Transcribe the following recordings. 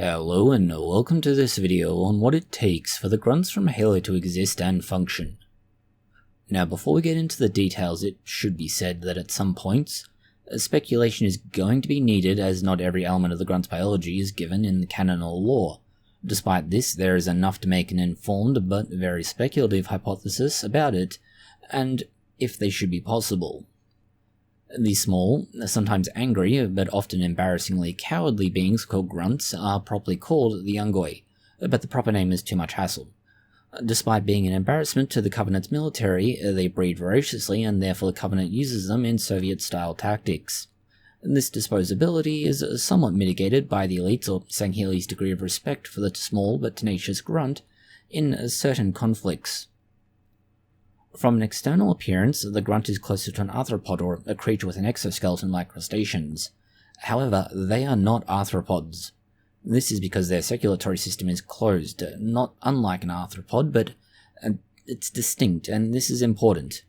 Hello and welcome to this video on what it takes for the grunts from Halo to exist and function. Now before we get into the details, it should be said that at some points, speculation is going to be needed as not every element of the grunt's biology is given in the canon or lore. Despite this, there is enough to make an informed but very speculative hypothesis about it, and if they should be possible. The small, sometimes angry, but often embarrassingly cowardly beings called grunts are properly called the Ungoi, but the proper name is too much hassle. Despite being an embarrassment to the Covenant's military, they breed voraciously and therefore the Covenant uses them in Soviet-style tactics. This disposability is somewhat mitigated by the elites or Sangheli's degree of respect for the small but tenacious grunt in certain conflicts. From an external appearance, the grunt is closer to an arthropod or a creature with an exoskeleton like crustaceans. However, they are not arthropods. This is because their circulatory system is closed, not unlike an arthropod, but it's distinct, and this is important.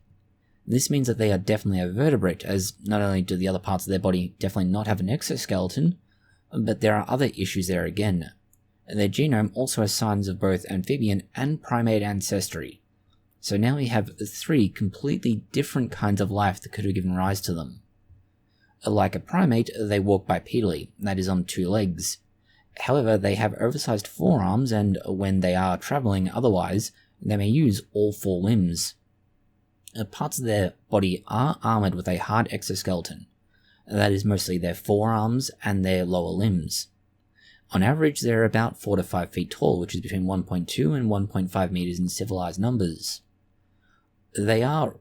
This means that they are definitely a vertebrate, as not only do the other parts of their body definitely not have an exoskeleton, but there are other issues there again. Their genome also has signs of both amphibian and primate ancestry. So now we have three completely different kinds of life that could have given rise to them. Like a primate, they walk bipedally, that is on two legs. However, they have oversized forearms, and when they are traveling otherwise, they may use all four limbs. Parts of their body are armored with a hard exoskeleton. That is mostly their forearms and their lower limbs. On average, they're about 4 to 5 feet tall, which is between 1.2 and 1.5 meters in civilized numbers. They are,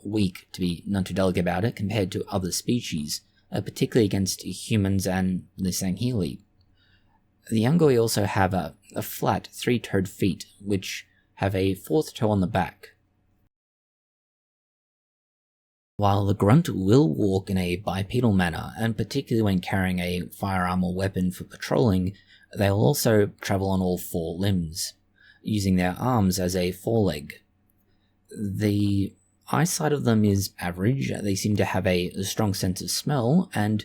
weak, to be none too delicate about it, compared to other species, particularly against humans and the Sangheli. The Ungoi also have a flat, three-toed feet, which have a fourth toe on the back. While the grunt will walk in a bipedal manner, and particularly when carrying a firearm or weapon for patrolling, they will also travel on all four limbs, using their arms as a foreleg. The eyesight of them is average. They seem to have a strong sense of smell, and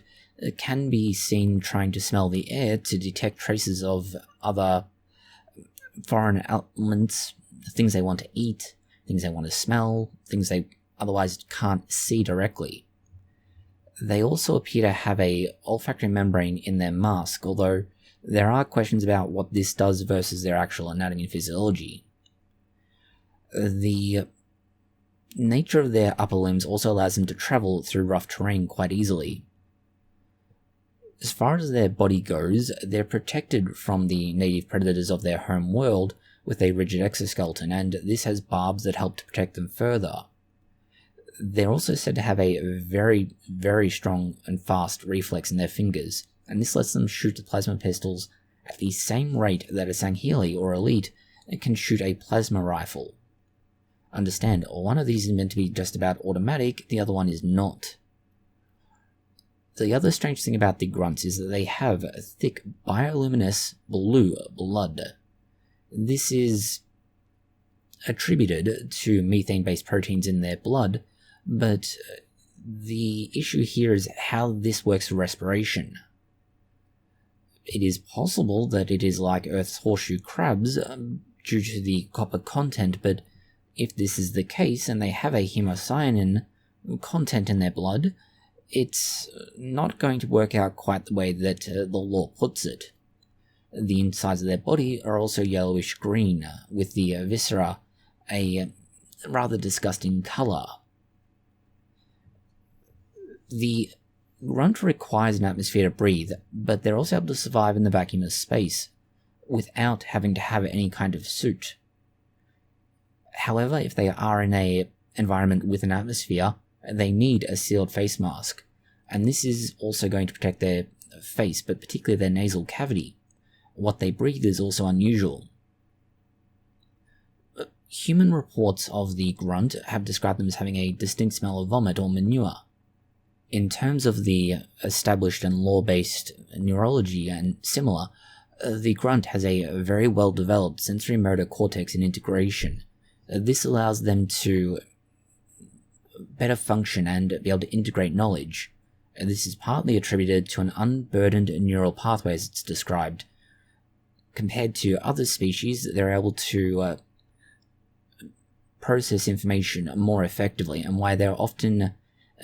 can be seen trying to smell the air to detect traces of other foreign elements, things they want to eat, things they want to smell, things they otherwise can't see directly. They also appear to have a olfactory membrane in their mask, although there are questions about what this does versus their actual anatomy and physiology. The nature of their upper limbs also allows them to travel through rough terrain quite easily. As far as their body goes, they're protected from the native predators of their home world with a rigid exoskeleton, and this has barbs that help to protect them further. They're also said to have a very, very strong and fast reflex in their fingers, and this lets them shoot the plasma pistols at the same rate that a Sangheli or elite can shoot a plasma rifle. Understand, one of these is meant to be just about automatic, the other one is not. The other strange thing about the grunts is that they have a thick bioluminescent blue blood. This is attributed to methane-based proteins in their blood, but the issue here is how this works for respiration. It is possible that it is like Earth's horseshoe crabs due to the copper content, but if this is the case and they have a hemacycanin content in their blood, it's not going to work out quite the way that the lore puts it. The insides of their body are also yellowish green, with the viscera a rather disgusting colour. The grunt requires an atmosphere to breathe, but they're also able to survive in the vacuum of space, without having to have any kind of suit. However, if they are in an environment with an atmosphere, they need a sealed face mask, and this is also going to protect their face, but particularly their nasal cavity. What they breathe is also unusual. Human reports of the grunt have described them as having a distinct smell of vomit or manure. In terms of the established and law-based neurology and similar, the grunt has a very well-developed sensory motor cortex and integration. This allows them to better function and be able to integrate knowledge. This is partly attributed to an unburdened neural pathway as it's described, compared to other species, they're able to process information more effectively, and why they're often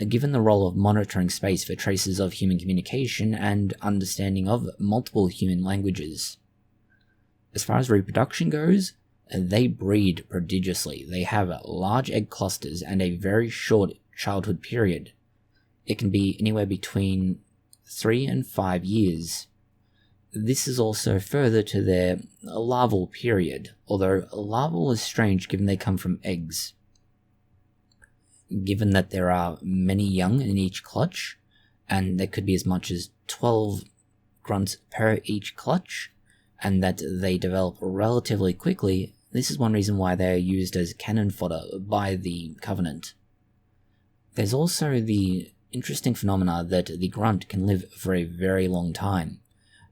given the role of monitoring space for traces of human communication and understanding of multiple human languages. As far as reproduction goes, they breed prodigiously. They have large egg clusters and a very short childhood period. It can be anywhere between 3 and 5 years. This is also further to their larval period, although larval is strange given they come from eggs. Given that there are many young in each clutch, and there could be as much as 12 grunts per each clutch, and that they develop relatively quickly, this is one reason why they are used as cannon fodder by the Covenant. There's also the interesting phenomena that the grunt can live for a very long time.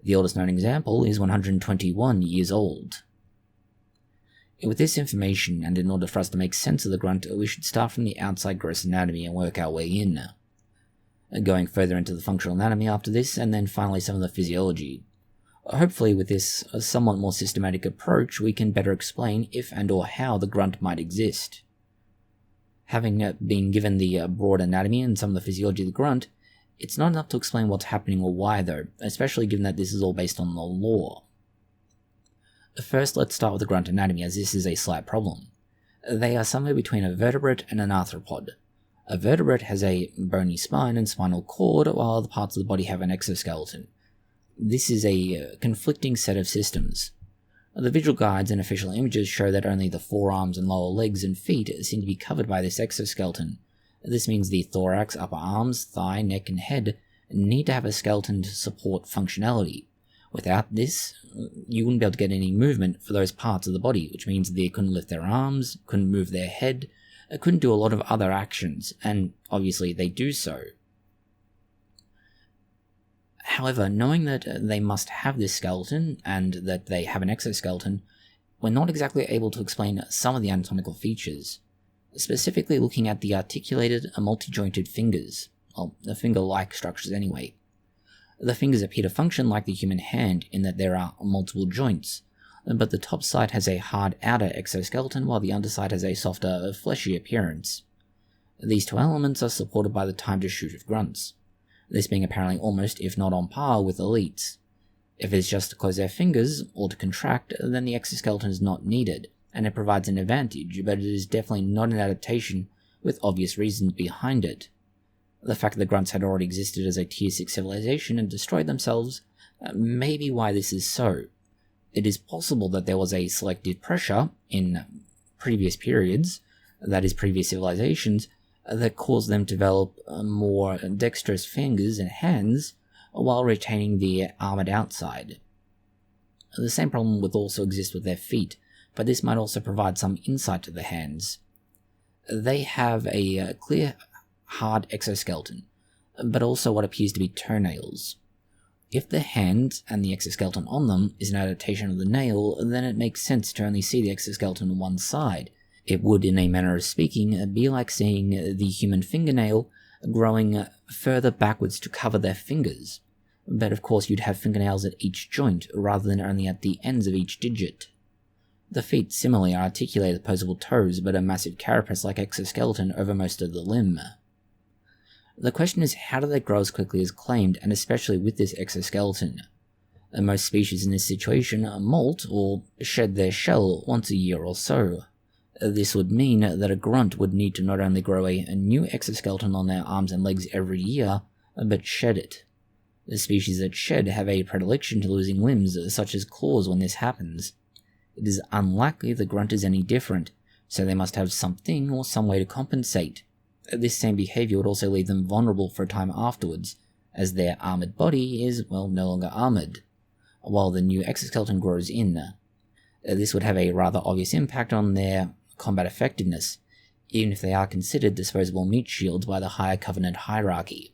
The oldest known example is 121 years old. With this information, and in order for us to make sense of the grunt, we should start from the outside gross anatomy and work our way in. Going further into the functional anatomy after this, and then finally some of the physiology. Hopefully with this somewhat more systematic approach, we can better explain if and or how the grunt might exist. Having been given the broad anatomy and some of the physiology of the grunt, it's not enough to explain what's happening or why though, especially given that this is all based on the law. First, let's start with the grunt anatomy, as this is a slight problem. They are somewhere between a vertebrate and an arthropod. A vertebrate has a bony spine and spinal cord, while other parts of the body have an exoskeleton. This is a conflicting set of systems. The visual guides and official images show that only the forearms and lower legs and feet seem to be covered by this exoskeleton. This means the thorax, upper arms, thigh, neck, and head need to have a skeleton to support functionality. Without this, you wouldn't be able to get any movement for those parts of the body, which means they couldn't lift their arms, couldn't move their head, couldn't do a lot of other actions, and obviously they do so. However, knowing that they must have this skeleton, and that they have an exoskeleton, we're not exactly able to explain some of the anatomical features, specifically looking at the articulated and multi-jointed fingers, well, the finger-like structures anyway. The fingers appear to function like the human hand in that there are multiple joints, but the top side has a hard outer exoskeleton while the underside has a softer, fleshy appearance. These two elements are supported by the time to shoot of grunts, this being apparently almost, if not on par, with elites. If it's just to close their fingers, or to contract, then the exoskeleton is not needed, and it provides an advantage, but it is definitely not an adaptation with obvious reasons behind it. The fact that the grunts had already existed as a tier 6 civilization and destroyed themselves may be why this is so. It is possible that there was a selective pressure in previous periods, that is previous civilizations, that caused them to develop more dexterous fingers and hands while retaining the armored outside. The same problem would also exist with their feet, but this might also provide some insight to the hands. They have a clear hard exoskeleton, but also what appears to be toenails. If the hand and the exoskeleton on them is an adaptation of the nail, then it makes sense to only see the exoskeleton on one side. It would, in a manner of speaking, be like seeing the human fingernail growing further backwards to cover their fingers. But of course you'd have fingernails at each joint, rather than only at the ends of each digit. The feet similarly are articulated opposable toes, but a massive carapace-like exoskeleton over most of the limb. The question is, how do they grow as quickly as claimed, and especially with this exoskeleton? Most species in this situation molt or shed their shell once a year or so. This would mean that a grunt would need to not only grow a new exoskeleton on their arms and legs every year, but shed it. The species that shed have a predilection to losing limbs, such as claws, when this happens. It is unlikely the grunt is any different, so they must have something or some way to compensate. This same behaviour would also leave them vulnerable for a time afterwards, as their armoured body is, well, no longer armoured, while the new exoskeleton grows in. This would have a rather obvious impact on their combat effectiveness, even if they are considered disposable meat shields by the higher Covenant hierarchy.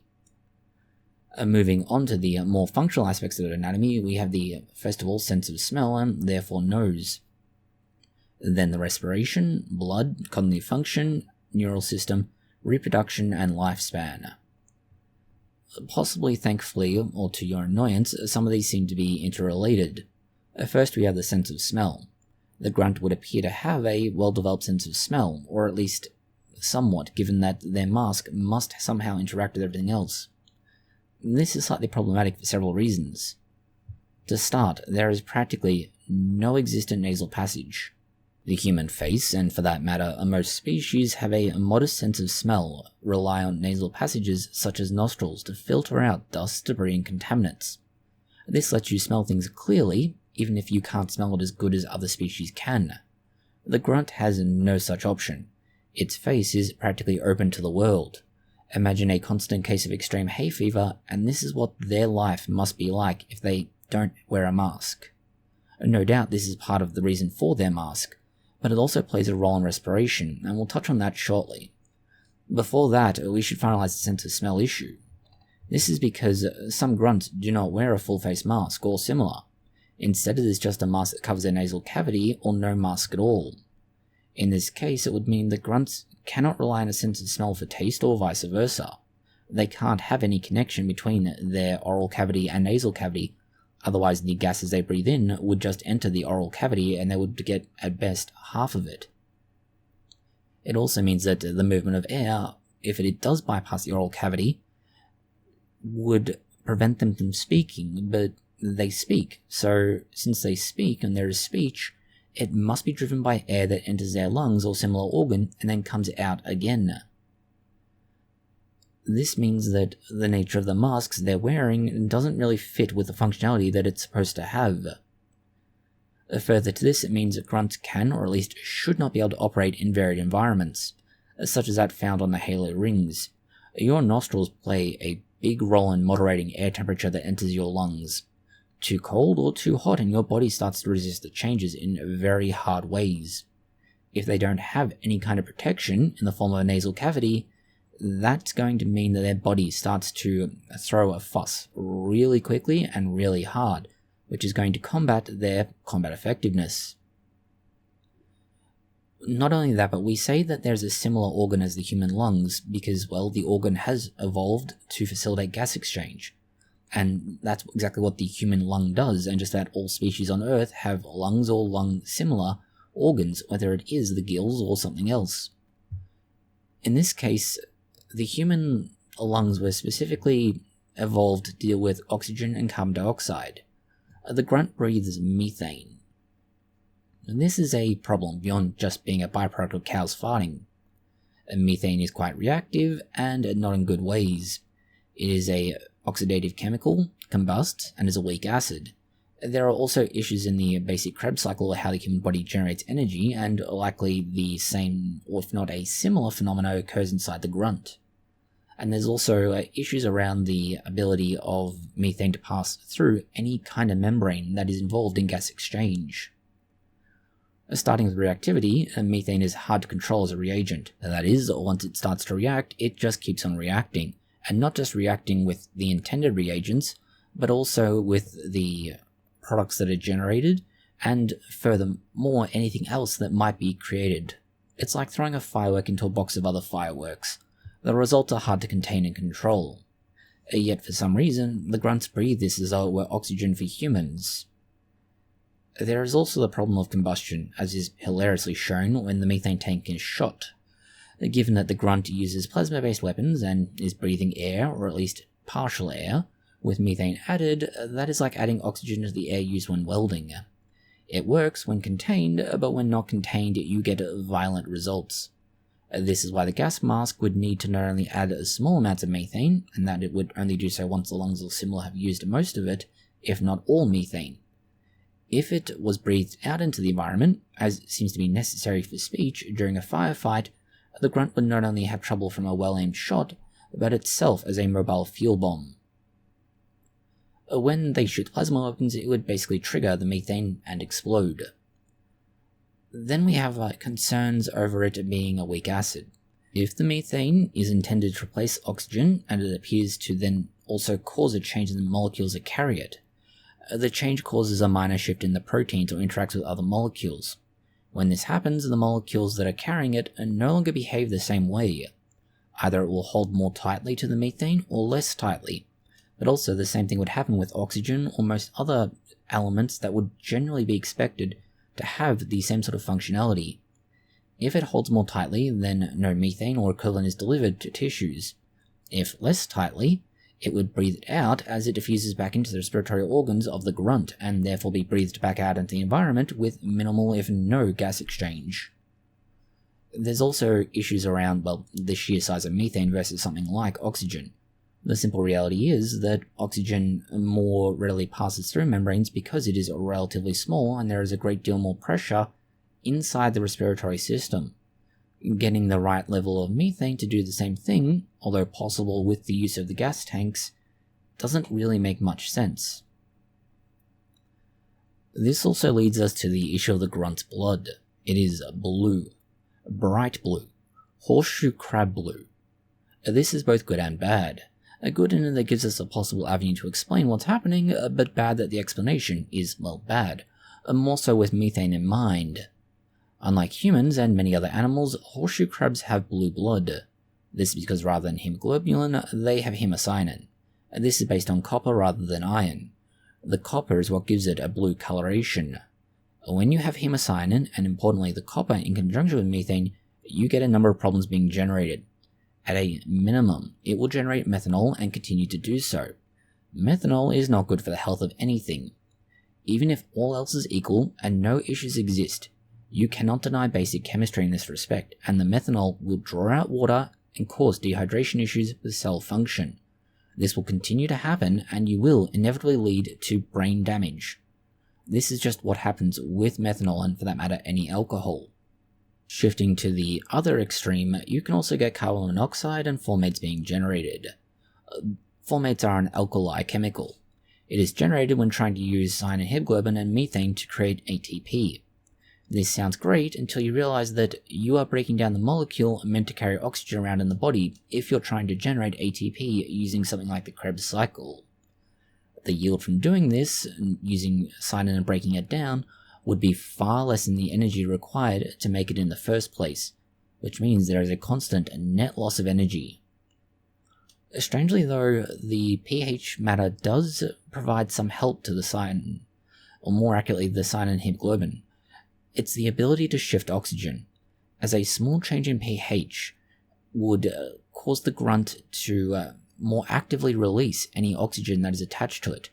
Moving on to the more functional aspects of anatomy, we have the, first of all, sense of smell, and therefore nose. Then the respiration, blood, cognitive function, neural system, reproduction, and lifespan. Possibly, thankfully, or to your annoyance, some of these seem to be interrelated. First we have the sense of smell. The grunt would appear to have a well-developed sense of smell, or at least somewhat, given that their mask must somehow interact with everything else. This is slightly problematic for several reasons. To start, there is practically no existent nasal passage. The human face, and for that matter most species, have a modest sense of smell, rely on nasal passages such as nostrils to filter out dust, debris, and contaminants. This lets you smell things clearly, even if you can't smell it as good as other species can. The grunt has no such option. Its face is practically open to the world. Imagine a constant case of extreme hay fever, and this is what their life must be like if they don't wear a mask. No doubt this is part of the reason for their mask, but it also plays a role in respiration, and we'll touch on that shortly. Before that, we should finalize the sense of smell issue. This is because some grunts do not wear a full face mask or similar. Instead, it is just a mask that covers their nasal cavity or no mask at all. In this case, it would mean that grunts cannot rely on a sense of smell for taste or vice versa. They can't have any connection between their oral cavity and nasal cavity, otherwise the gases they breathe in would just enter the oral cavity and they would get, at best, half of it. It also means that the movement of air, if it does bypass the oral cavity, would prevent them from speaking, but they speak. So, since they speak and there is speech, it must be driven by air that enters their lungs or similar organ and then comes out again. This means that the nature of the masks they're wearing doesn't really fit with the functionality that it's supposed to have. Further to this, it means that grunts can, or at least should not be able to operate in varied environments, such as that found on the halo rings. Your nostrils play a big role in moderating air temperature that enters your lungs. Too cold or too hot and your body starts to resist the changes in very hard ways. If they don't have any kind of protection in the form of a nasal cavity, that's going to mean that their body starts to throw a fuss really quickly and really hard, which is going to combat their combat effectiveness. Not only that, but we say that there's a similar organ as the human lungs because, well, the organ has evolved to facilitate gas exchange. And that's exactly what the human lung does, and just that all species on Earth have lungs or lung-similar organs, whether it is the gills or something else. In this case, the human lungs were specifically evolved to deal with oxygen and carbon dioxide. The grunt breathes methane. And this is a problem beyond just being a byproduct of cows farting. Methane is quite reactive, and not in good ways. It is a oxidative chemical, combusts, and is a weak acid. There are also issues in the basic Krebs cycle of how the human body generates energy, and likely the same, or if not a similar phenomena occurs inside the grunt. And there's also issues around the ability of methane to pass through any kind of membrane that is involved in gas exchange. Starting with reactivity, methane is hard to control as a reagent. That is, once it starts to react, it just keeps on reacting. And not just reacting with the intended reagents, but also with the products that are generated, and furthermore anything else that might be created. It's like throwing a firework into a box of other fireworks. The results are hard to contain and control. Yet for some reason, the grunts breathe this as though it were oxygen for humans. There is also the problem of combustion, as is hilariously shown when the methane tank is shot. Given that the grunt uses plasma-based weapons and is breathing air, or at least partial air, with methane added, that is like adding oxygen to the air used when welding. It works when contained, but when not contained you get violent results. This is why the gas mask would need to not only add small amounts of methane, and that it would only do so once the lungs or similar have used most of it, if not all methane. If it was breathed out into the environment, as seems to be necessary for speech during a firefight, the grunt would not only have trouble from a well-aimed shot, but itself as a mobile fuel bomb. When they shoot plasma weapons, it would basically trigger the methane and explode. Then we have concerns over it being a weak acid. If the methane is intended to replace oxygen, and it appears to then also cause a change in the molecules that carry it, the change causes a minor shift in the proteins or interacts with other molecules. When this happens, the molecules that are carrying it no longer behave the same way. Either it will hold more tightly to the methane or less tightly. but also the same thing would happen with oxygen or most other elements that would generally be expected to have the same sort of functionality. If it holds more tightly, then no methane or equivalent is delivered to tissues. If less tightly, it would breathe it out as it diffuses back into the respiratory organs of the grunt, and therefore be breathed back out into the environment with minimal if no gas exchange. There's also issues around, the sheer size of methane versus something like oxygen. The simple reality is that oxygen more readily passes through membranes because it is relatively small and there is a great deal more pressure inside the respiratory system. Getting the right level of methane to do the same thing, although possible with the use of the gas tanks, doesn't really make much sense. This also leads us to the issue of the grunt's blood. It is blue, bright blue, horseshoe crab blue. This is both good and bad. Good in that it gives us a possible avenue to explain what's happening, but bad that the explanation is, bad. More so with methane in mind. Unlike humans and many other animals, horseshoe crabs have blue blood. This is because rather than hemoglobin, they have hemacycanin. This is based on copper rather than iron. The copper is what gives it a blue coloration. When you have hemacycanin, and importantly the copper in conjunction with methane, you get a number of problems being generated. At a minimum, it will generate methanol and continue to do so. Methanol is not good for the health of anything. Even if all else is equal and no issues exist, you cannot deny basic chemistry in this respect, and the methanol will draw out water and cause dehydration issues with cell function. This will continue to happen, and you will inevitably lead to brain damage. This is just what happens with methanol and, for that matter, any alcohol. Shifting to the other extreme, you can also get carbon monoxide and formates being generated. Formates are an alkali chemical. It is generated when trying to use cyanide hemoglobin and methane to create ATP. This sounds great until you realize that you are breaking down the molecule meant to carry oxygen around in the body if you're trying to generate ATP using something like the Krebs cycle. The yield from doing this, using cyanide and breaking it down, would be far less than the energy required to make it in the first place, which means there is a constant net loss of energy. Strangely though, the pH matter does provide some help to the cyanide, or more accurately the cyanide hemoglobin. It's the ability to shift oxygen, as a small change in pH would cause the grunt to more actively release any oxygen that is attached to it,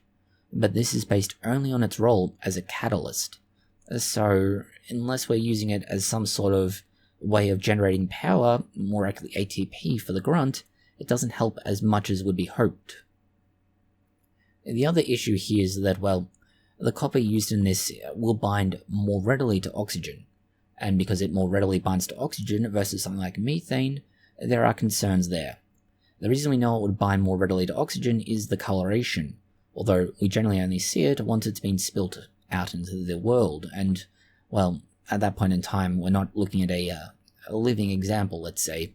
but this is based only on its role as a catalyst. So, unless we're using it as some sort of way of generating power, more accurately ATP for the grunt, it doesn't help as much as would be hoped. The other issue here is that, the copper used in this will bind more readily to oxygen, and because it more readily binds to oxygen versus something like methane, there are concerns there. The reason we know it would bind more readily to oxygen is the coloration, although we generally only see it once it's been spilt out into the world, and, at that point in time, we're not looking at a living example, let's say.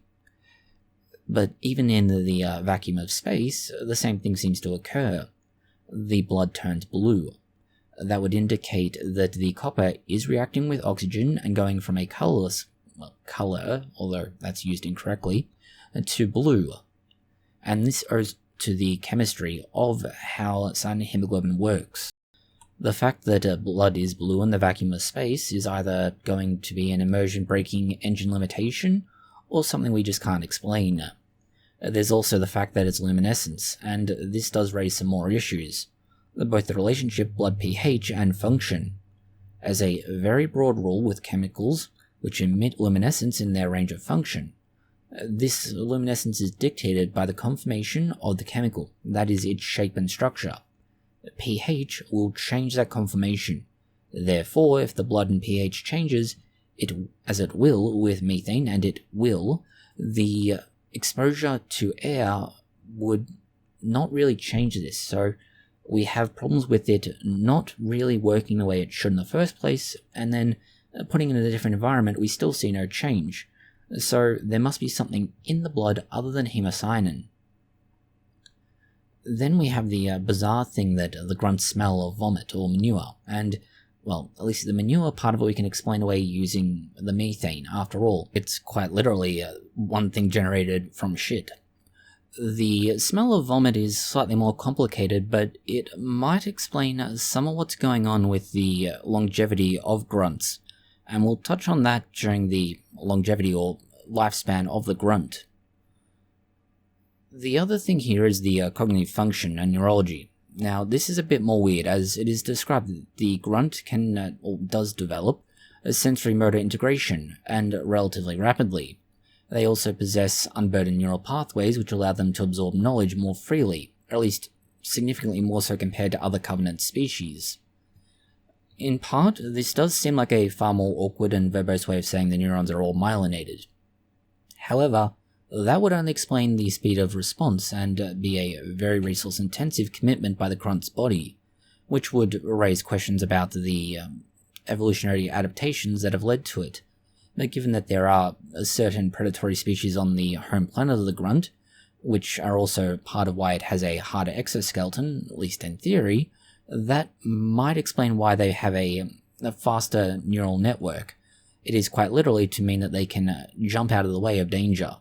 But even in the vacuum of space, the same thing seems to occur. The blood turns blue. That would indicate that the copper is reacting with oxygen and going from a colorless color, although that's used incorrectly, to blue. And this owes to the chemistry of how cyanide hemoglobin works. The fact that blood is blue in the vacuum of space is either going to be an immersion-breaking engine limitation, or something we just can't explain. There's also the fact that it's luminescence, and this does raise some more issues. Both the relationship blood pH and function. As a very broad rule with chemicals which emit luminescence in their range of function, this luminescence is dictated by the conformation of the chemical, that is, its shape and structure. pH will change that conformation. Therefore, if the blood and pH changes, as it will with methane, and it will, the exposure to air would not really change this, so we have problems with it not really working the way it should in the first place, and then putting it in a different environment, we still see no change. So there must be something in the blood other than hemacycanin. Then we have the bizarre thing that the grunts smell of vomit or manure, and, at least the manure part of it we can explain away using the methane. After all, it's quite literally one thing generated from shit. The smell of vomit is slightly more complicated, but it might explain some of what's going on with the longevity of grunts, and we'll touch on that during the longevity or lifespan of the grunt. The other thing here is the cognitive function and neurology. Now, this is a bit more weird, as it is described that the grunt can or does develop a sensory motor integration, and relatively rapidly. They also possess unburdened neural pathways which allow them to absorb knowledge more freely, or at least significantly more so compared to other covenant species. In part, this does seem like a far more awkward and verbose way of saying the neurons are all myelinated. However, that would only explain the speed of response and be a very resource-intensive commitment by the grunt's body, which would raise questions about the evolutionary adaptations that have led to it. But given that there are certain predatory species on the home planet of the grunt, which are also part of why it has a harder exoskeleton, at least in theory, that might explain why they have a faster neural network. It is quite literally to mean that they can jump out of the way of danger.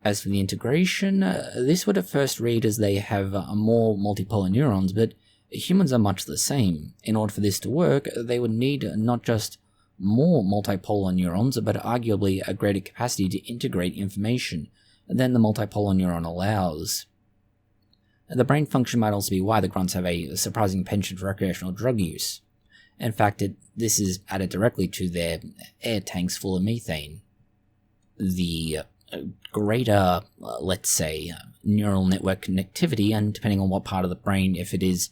As for the integration, this would at first read as they have more multipolar neurons, but humans are much the same. In order for this to work, they would need not just more multipolar neurons, but arguably a greater capacity to integrate information than the multipolar neuron allows. The brain function might also be why the grunts have a surprising penchant for recreational drug use. In fact, this is added directly to their air tanks full of methane. The greater, let's say, neural network connectivity, and depending on what part of the brain, if it is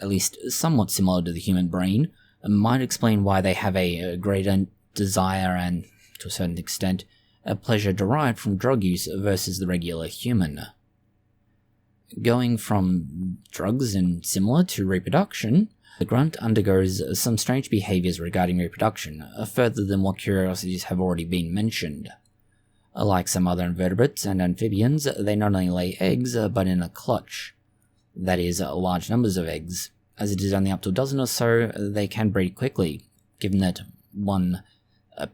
at least somewhat similar to the human brain, might explain why they have a greater desire and, to a certain extent, a pleasure derived from drug use versus the regular human. Going from drugs and similar to reproduction, the grunt undergoes some strange behaviours regarding reproduction, further than what curiosities have already been mentioned. Like some other invertebrates and amphibians, they not only lay eggs, but in a clutch. That is, large numbers of eggs. As it is only up to a dozen or so, they can breed quickly, given that one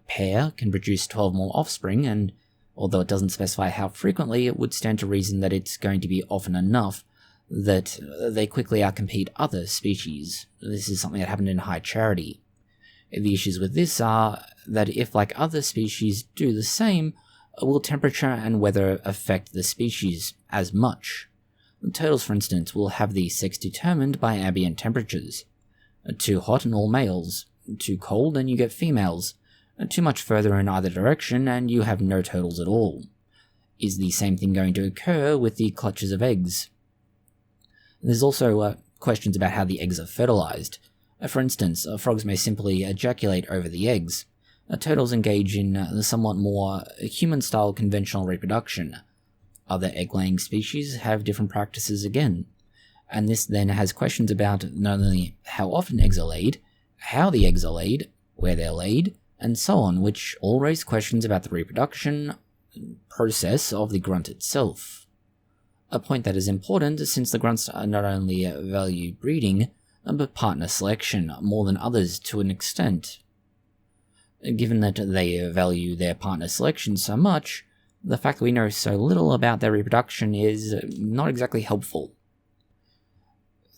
pair can produce 12 more offspring, and although it doesn't specify how frequently, it would stand to reason that it's going to be often enough that they quickly outcompete other species. This is something that happened in high charity. The issues with this are that if, like other species, do the same, will temperature and weather affect the species as much? Turtles, for instance, will have the sex determined by ambient temperatures. Too hot and all males. Too cold and you get females. Too much further in either direction and you have no turtles at all. Is the same thing going to occur with the clutches of eggs? There's also questions about how the eggs are fertilized. For instance, frogs may simply ejaculate over the eggs. Turtles engage in the somewhat more human-style conventional reproduction. Other egg-laying species have different practices again, and this then has questions about not only how often eggs are laid, how the eggs are laid, where they're laid, and so on, which all raise questions about the reproduction process of the grunt itself. A point that is important since the grunts not only value breeding, but partner selection more than others to an extent. Given that they value their partner selection so much, the fact that we know so little about their reproduction is not exactly helpful.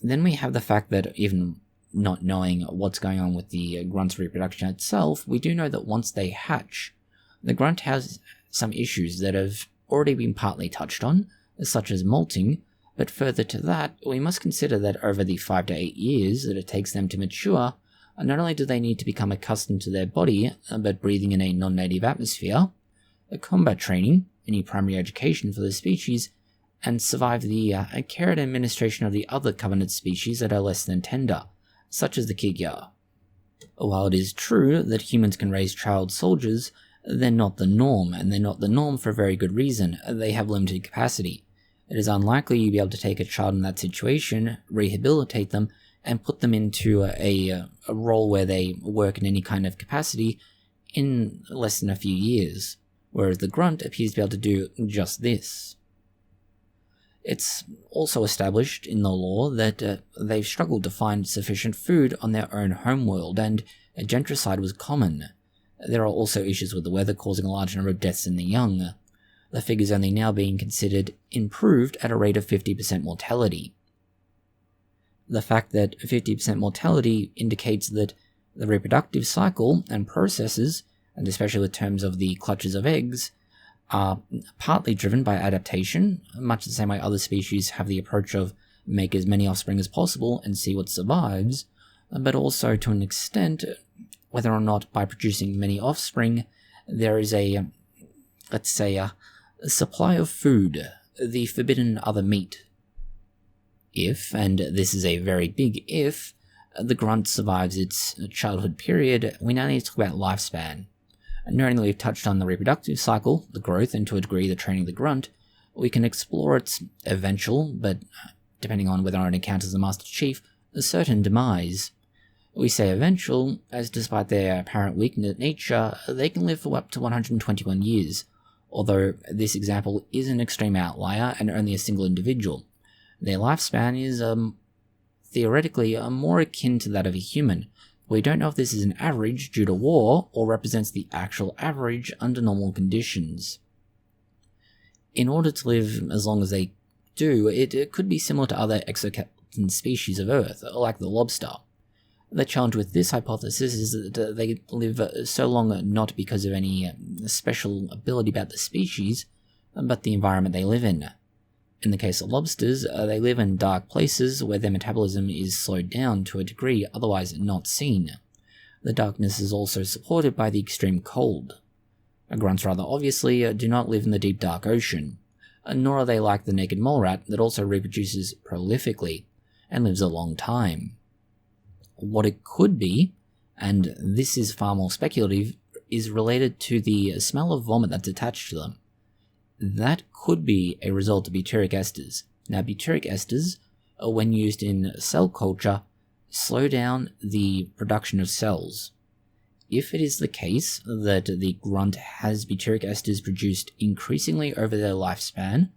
Then we have the fact that even not knowing what's going on with the grunt's reproduction itself, we do know that once they hatch, the grunt has some issues that have already been partly touched on, such as molting, but further to that, we must consider that over the 5 to 8 years that it takes them to mature, not only do they need to become accustomed to their body, but breathing in a non-native atmosphere, combat training, any primary education for the species, and survive the care and administration of the other covenant species that are less than tender, such as the Kigya. While it is true that humans can raise child soldiers, they're not the norm, and they're not the norm for a very good reason. They have limited capacity. It is unlikely you'll be able to take a child in that situation, rehabilitate them, and put them into a role where they work in any kind of capacity in less than a few years, whereas the grunt appears to be able to do just this. It's also established in the law that they've struggled to find sufficient food on their own homeworld, and gentricide was common. There are also issues with the weather causing a large number of deaths in the young. the figures only now being considered improved at a rate of 50% mortality. The fact that 50% mortality indicates that the reproductive cycle and processes, and especially with terms of the clutches of eggs, are partly driven by adaptation, much the same way other species have the approach of make as many offspring as possible and see what survives, but also to an extent, whether or not by producing many offspring, there is a, let's say, a supply of food, the forbidden other meat. If, and this is a very big if, the grunt survives its childhood period, we now need to talk about lifespan. And knowing that we've touched on the reproductive cycle, the growth, and to a degree the training of the grunt, we can explore its eventual, but depending on whether or not it encounters the Master Chief, a certain demise. We say eventual, as despite their apparent weakness nature, they can live for up to 121 years, although this example is an extreme outlier and only a single individual. Their lifespan is theoretically more akin to that of a human. We don't know if this is an average due to war or represents the actual average under normal conditions. In order to live as long as they do, it could be similar to other exoskeleton species of Earth, like the lobster. The challenge with this hypothesis is that they live so long not because of any special ability about the species, but the environment they live in. In the case of lobsters, they live in dark places where their metabolism is slowed down to a degree otherwise not seen. The darkness is also supported by the extreme cold. Grunts rather obviously do not live in the deep dark ocean, nor are they like the naked mole rat that also reproduces prolifically and lives a long time. What it could be, and this is far more speculative, is related to the smell of vomit that's attached to them. That could be a result of butyric esters. Now, butyric esters, when used in cell culture, slow down the production of cells. If it is the case that the grunt has butyric esters produced increasingly over their lifespan,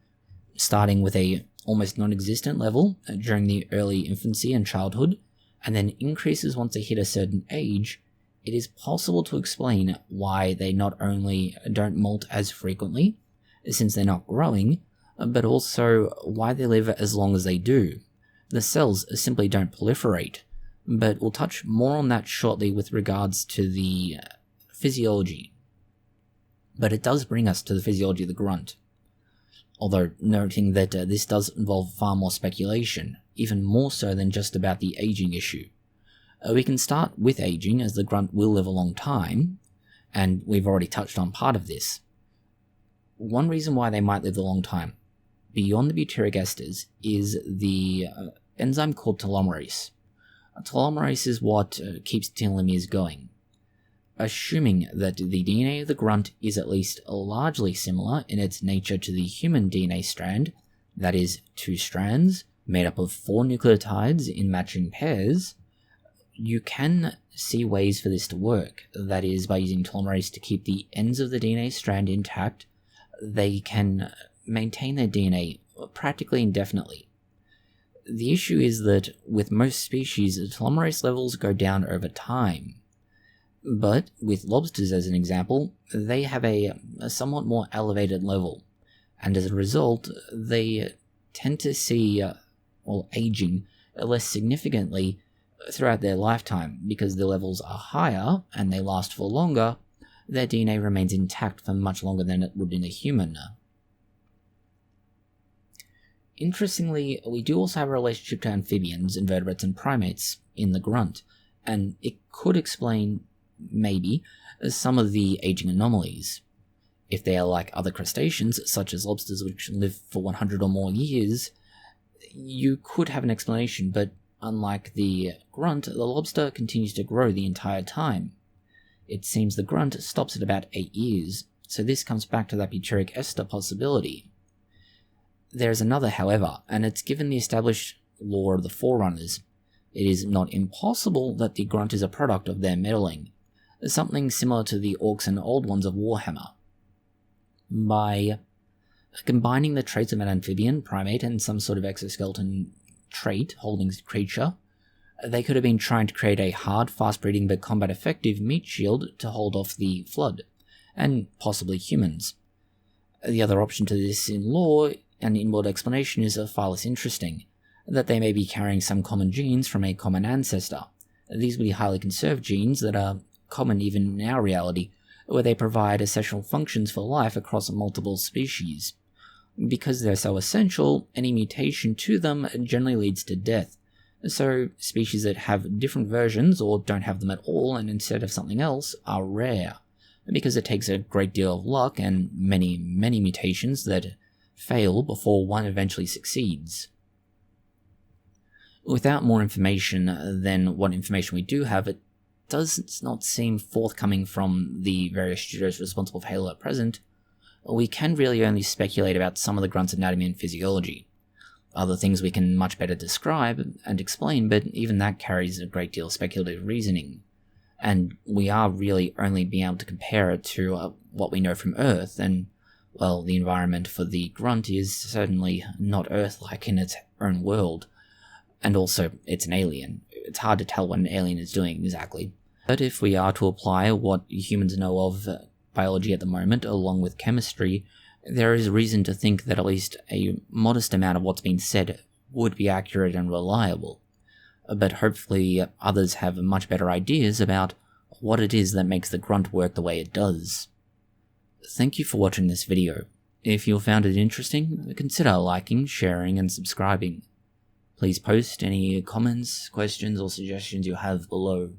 starting with a almost non-existent level during the early infancy and childhood, and then increases once they hit a certain age, it is possible to explain why they not only don't molt as frequently, since they're not growing, but also why they live as long as they do. The cells simply don't proliferate, but we'll touch more on that shortly with regards to the physiology. But it does bring us to the physiology of the grunt, although noting that this does involve far more speculation, even more so than just about the aging issue. We can start with aging, as the grunt will live a long time, and we've already touched on part of this. One reason why they might live a long time, beyond the butyric esters, is the enzyme called telomerase. Telomerase is what keeps telomeres going. Assuming that the DNA of the grunt is at least largely similar in its nature to the human DNA strand, that is, 2 strands, made up of 4 nucleotides in matching pairs, you can see ways for this to work. That is, by using telomerase to keep the ends of the DNA strand intact, they can maintain their DNA practically indefinitely. The issue is that with most species, telomerase levels go down over time. But with lobsters, as an example, they have a somewhat more elevated level, and as a result, they tend to see aging less significantly throughout their lifetime. Because the levels are higher and they last for longer, their DNA remains intact for much longer than it would in a human. Interestingly, we do also have a relationship to amphibians, invertebrates, and primates in the grunt, and it could explain, maybe, some of the aging anomalies. If they are like other crustaceans, such as lobsters which live for 100 or more years, you could have an explanation, but unlike the grunt, the lobster continues to grow the entire time. It seems the grunt stops at about 8 years, so this comes back to that butyric ester possibility. There is another, however, and it's given the established law of the forerunners. It is not impossible that the grunt is a product of their meddling, something similar to the orcs and old ones of Warhammer. By combining the traits of an amphibian, primate, and some sort of exoskeleton trait holding creature, they could have been trying to create a hard, fast-breeding but combat-effective meat shield to hold off the flood, and possibly humans. The other option to this in law and inward explanation is far less interesting, that they may be carrying some common genes from a common ancestor. These would be highly conserved genes that are common even in our reality, where they provide essential functions for life across multiple species. Because they're so essential, any mutation to them generally leads to death. So species that have different versions or don't have them at all and instead of something else are rare, because it takes a great deal of luck and many mutations that fail before one eventually succeeds. Without more information than what information we do have, it does not seem forthcoming from the various studios responsible for Halo at present. We can really only speculate about some of the Grunt's anatomy and physiology. Other things we can much better describe and explain, but even that carries a great deal of speculative reasoning. And we are really only being able to compare it to what we know from Earth, and, well, the environment for the Grunt is certainly not Earth-like in its own world. And also, it's an alien. It's hard to tell what an alien is doing exactly. But if we are to apply what humans know of biology at the moment, along with chemistry, there is reason to think that at least a modest amount of what's been said would be accurate and reliable. But hopefully others have much better ideas about what it is that makes the Grunt work the way it does. Thank you for watching this video. If you found it interesting, consider liking, sharing, and subscribing. Please post any comments, questions, or suggestions you have below.